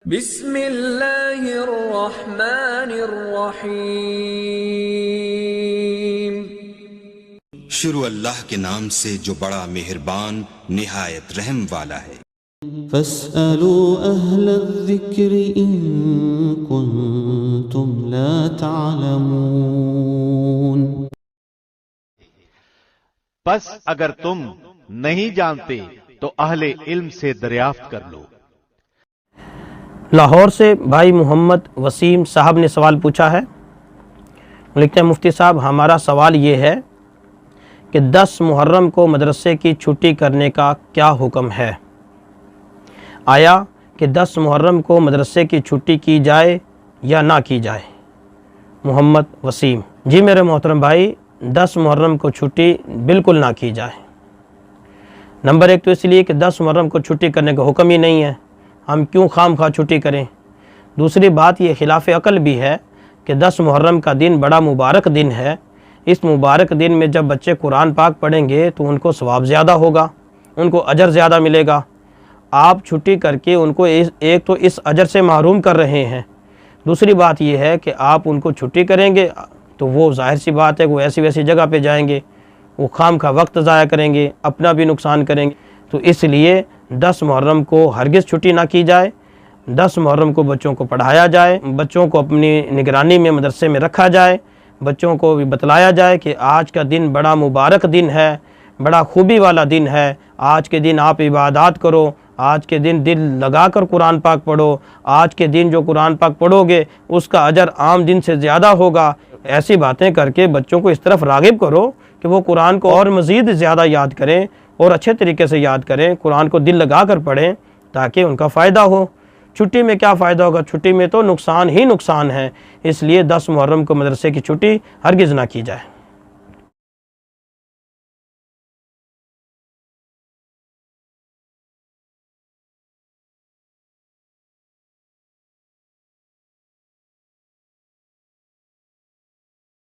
بسم اللہ الرحمن الرحیم۔ شروع اللہ کے نام سے جو بڑا مہربان نہایت رحم والا ہے۔ فاسألوا اہل الذکر ان کنتم لا تعلمون۔ پس اگر تم نہیں جانتے تو اہل علم سے دریافت کر لو۔ لاہور سے بھائی محمد وسیم صاحب نے سوال پوچھا ہے۔ لکھتے ہیں مفتی صاحب ہمارا سوال یہ ہے کہ 10 محرم کو مدرسے کی چھٹی کرنے کا کیا حکم ہے؟ آیا کہ 10 محرم کو مدرسے کی چھٹی کی جائے یا نہ کی جائے؟ محمد وسیم: جی میرے محترم بھائی، 10 محرم کو چھٹی بالکل نہ کی جائے۔ نمبر 1 تو اس لیے کہ 10 محرم کو چھٹی کرنے کا حکم ہی نہیں ہے، ہم کیوں خام خواہ چھٹی کریں؟ دوسری بات یہ خلاف عقل بھی ہے کہ 10 محرم کا دن بڑا مبارک دن ہے، اس مبارک دن میں جب بچے قرآن پاک پڑھیں گے تو ان کو ثواب زیادہ ہوگا، ان کو اجر زیادہ ملے گا۔ آپ چھٹی کر کے ان کو ایک تو اس اجر سے محروم کر رہے ہیں، دوسری بات یہ ہے کہ آپ ان کو چھٹی کریں گے تو وہ ظاہر سی بات ہے وہ ایسی ویسی جگہ پہ جائیں گے، وہ خام کا وقت ضائع کریں گے، اپنا بھی نقصان کریں گے۔ تو اس لیے 10 محرم کو ہرگز چھٹی نہ کی جائے، 10 محرم کو بچوں کو پڑھایا جائے، بچوں کو اپنی نگرانی میں مدرسے میں رکھا جائے، بچوں کو بھی بتلایا جائے کہ آج کا دن بڑا مبارک دن ہے، بڑا خوبی والا دن ہے، آج کے دن آپ عبادات کرو، آج کے دن دل لگا کر قرآن پاک پڑھو، آج کے دن جو قرآن پاک پڑھو گے اس کا اجر عام دن سے زیادہ ہوگا۔ ایسی باتیں کر کے بچوں کو اس طرف راغب کرو کہ وہ قرآن کو اور مزید زیادہ یاد کریں اور اچھے طریقے سے یاد کریں، قرآن کو دل لگا کر پڑھیں تاکہ ان کا فائدہ ہو۔ چھٹی میں کیا فائدہ ہوگا؟ چھٹی میں تو نقصان ہی نقصان ہے، اس لیے 10 محرم کو مدرسے کی چھٹی ہرگز نہ کی جائے۔